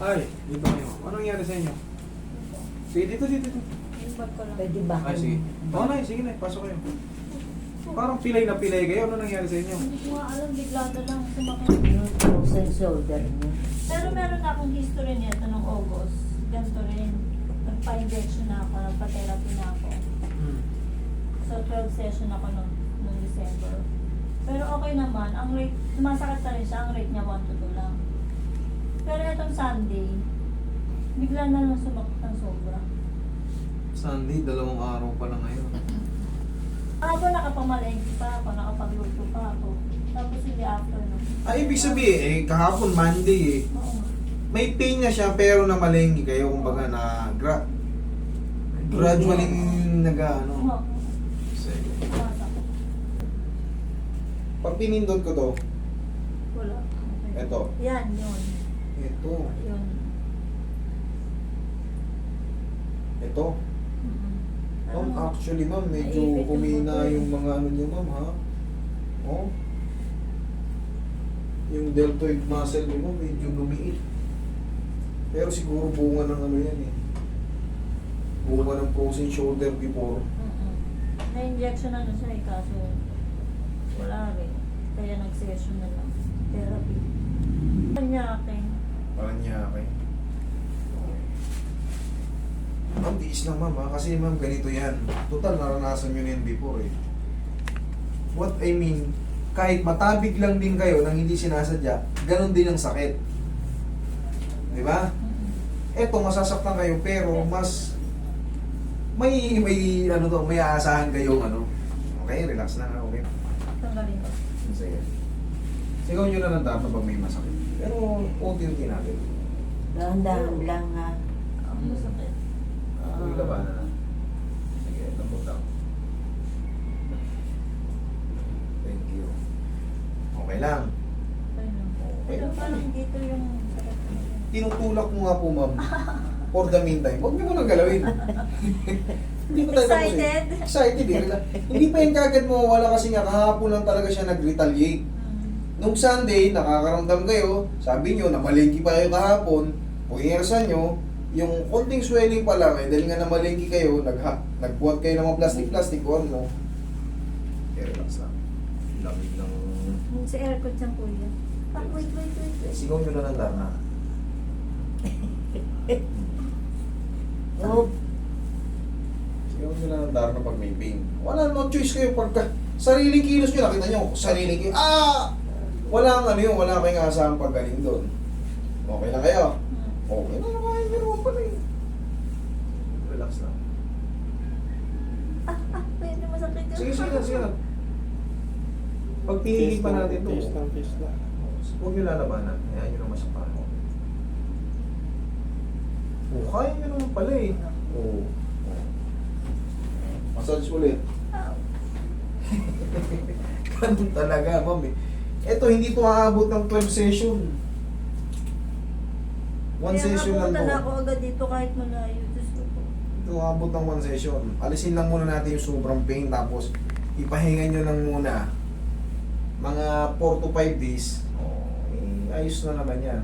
Ay, dito kayo. Anong nangyari sa inyo? Sige, dito. Pwede ba? Ay, sige. Oo na, sige na, pasok kayo. Parang pilay na pilay kayo. Ano nangyari sa inyo? Hindi ko nga alam, bigla na lang sumakit. Yung frozen shoulder niya. Pero meron na akong history nito nung August. Ganito rin. Nagpa-injection na ako, nagpa-therapy na ako. So 12 session ako nung December. Pero okay naman, ang rate, sumasakit na rin siya, ang rate niya 1 to 2 lang. Pero itong Sunday, bigla na lang sumakit ng sobra. Sunday, 2 araw pa lang ngayon. Ako nakapamalengke pa ako, nakapagluto pa ako. Tapos hindi afternoon. Ay, ibig sabihin, kahapon Monday Oo nga. may pain na siya pero namalengke kayo. Kumbaga gradually nag-ano. Oo. Sige. Sumasakit. Pag pinindot ko to, Wala. Okay. Ito. Yan, yun. ito, Yun. ito. Mm-mm. Ma'am, Ano? actually ma'am, medyo Naipit yung humina buto eh. yung mga ano niyo ma'am ha. Oh. Yung deltoid muscle niyo ma'am, medyo lumiit. Pero siguro bunga ng ano yan eh. Bunga ng frozen shoulder before. Mm-mm. Na-injection na siya eh, kaso wala rin. Kaya nag-session na lang. Therapy. Panyakin. Parang niya okay. Ma'am, tiis lang ma'am ha. Kasi ma'am, ganito yan. Total, naranasan nyo na yan before eh. What I mean, kahit matabig lang din kayo nang hindi sinasadya, ganun din ang sakit. Di ba? Eto, masasaktan kayo pero mas may ano to, may aasahan kayong ano. Okay, relax na. Okay. Tanggalin ko. Sige. Sigaw nyo na ng dapat pag may masakit. Pero unti-unti natin. Dahan-dahan lang ha. Ang masakit. Yung labanan na. Sige, lambot lang. Thank you. Okay lang. Okay lang. Pero parang dito yung sakit ko. Tinutulak mo nga po, ma'am. For the meantime, huwag niyo mo nang galawin. Hindi ko tayo tapos eh. Excited? Excited eh. Hindi pa yung kagad mo, wala kasi nga kahapon lang talaga siya nag-retaliate. Nung Sunday, nakakaramdam kayo, sabi nyo, namalengki pa kayo kahapon, puwersa nyo, yung konting swelling pa lang, eh, dahil nga namalengki kayo, nagbuhat kayo ng mga plastic-plastic, kuhan mo. Okay, relax lang. Lamig ng... Sa aircon siyang kuya. Ah, wait. Sigaw nyo na ng darna. Oh, Sigaw nyo na ng darna pag may pain. Wala namang choice kayo pagka sariling kilos nyo, nakita nyo, sariling kilos, wala ang ano yun, wala kayong asahang paggaling doon. Okay na kayo? Okay na, kaya nyo naman pala eh. Relax lang. Pwede masakit yun. Sige na. Pag pinili pa natin ito, Taste lang. huwag nyo lalabanan. Hayaan nyo naman sa pano. Oh, kaya nyo naman pala eh. Oh. Massage ulit. Ganun talaga, ma'am eh. Ito, hindi to aabot ng 12 session. One session lang to. Kaya ako agad dito kahit malayo. Diyos ko po. Ito aabot ng 1 session. Alisin lang muna natin yung sobrang pain, tapos ipahinga nyo lang muna. Mga 4 to 5 days. Oh, eh, ayos na naman yan.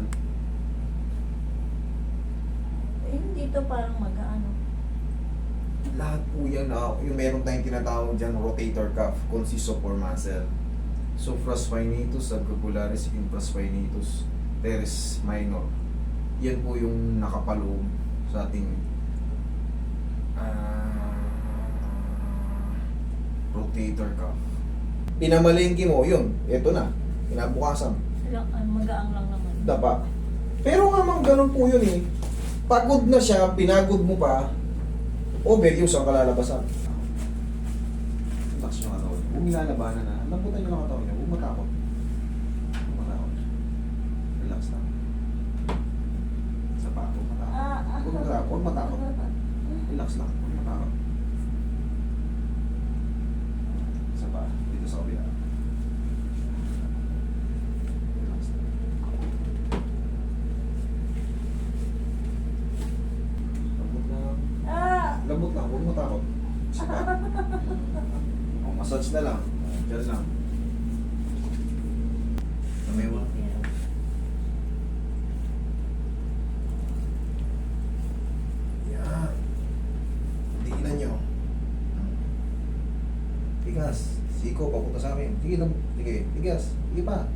Hindi to parang mag-ano. Lahat po yan, yung meron tayong tinatawag dyan, rotator cuff, consists of 4 muscle. Supraspinatus, subcapularis, infraspinatus, teres minor. Yan po yung nakapaloob sa ating rotator cuff. Pinamalengke mo, yun, eto na, kinabukasan, Magaang lang naman. dapa. Pero nga mang ganun po yun eh. Pagod na siya, pinagod mo pa, overuse ang kalalabasan. Relax yung katawan. Huwag nilalabanan na. Lambutan nyo ng katawan niya. Huwag matakot. Huwag matakot. Relax lang. Sa pa. Huwag matakot. Huwag matakot. Huwag matakot. Relax lang. Huwag matakot. Sa pa. Dito sa kabila. Relax lang. Lambot lang. Lambot lang. Huwag matakot. Sa pa. O, massage na lang. Diyan lang. Kamay mo. siko, papunta sa akin. Sige, sige, tigas. Sige pa.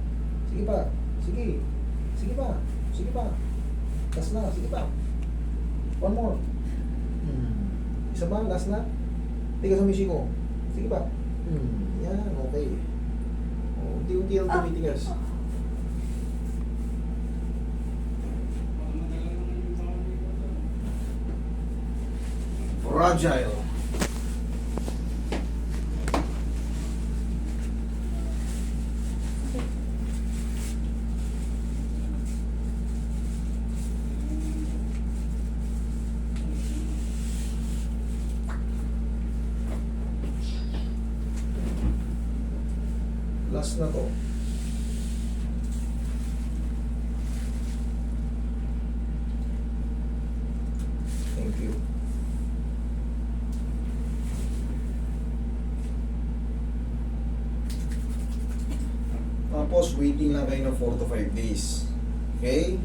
Sige pa. Sige. Sige pa. Sige pa. Last na, sige pa. One more. Isa ba? Last na? Tigas ang siko. Sige pa. Yan, okay. Unti-unti ang tumitigas. Fragile. Last na to. Thank you. Tapos, waiting lang kayo ng 4 to 5 days. Okay?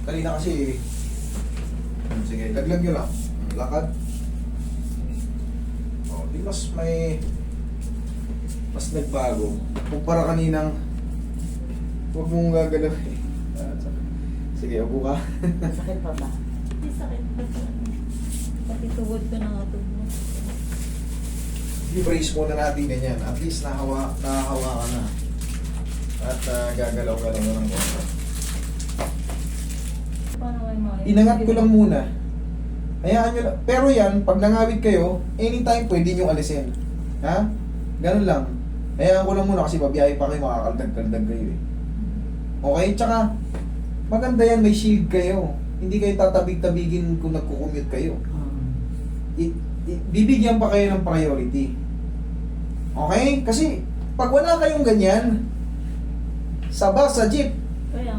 Kanina kasi, sige, laglag nyo lang. Lakad. O, di mas nagbago. Kumpara kaninang, huwag mong gagalaw eh. Sige, upo ka. Sakit pa ba? Hindi sakit. Pati tuhod ko nangatog mo. I-brace muna natin ganyan. At least nahawa ka na. At gagalaw-galaw na ng konti. Paano kayo mga... Inangat ko lang muna. Hayaan nyo lang. Pero yan, pag nangawit kayo, anytime pwede nyo alisin. Ha? Ganun lang. Hayaan ko lang muna kasi babiyahe pa kayo, makakaldag-kaldag kayo eh. Okay? Tsaka, maganda yan, may shield kayo. Hindi kayo tatabig-tabigin kung nagko-commute kayo. Bibigyan pa kayo ng priority. Okay? Kasi, pag wala kayong ganyan, sa bus, sa jeep, Kaya,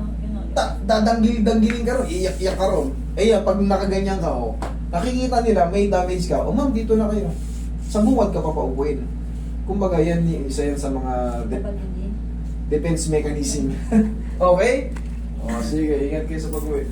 dadanggil-danggilin ka ron, iyak-iyak ka ron. Eh yan, pag nakaganyan ka, nakikita nila, may damage ka, ma'am, dito na kayo. Sa buwad ka pa paupuin. Kumbaga, yan, isa yan sa mga Kapag hindi. defense mechanism. Okay? O, sige, ingat kayo sa pag-uwi.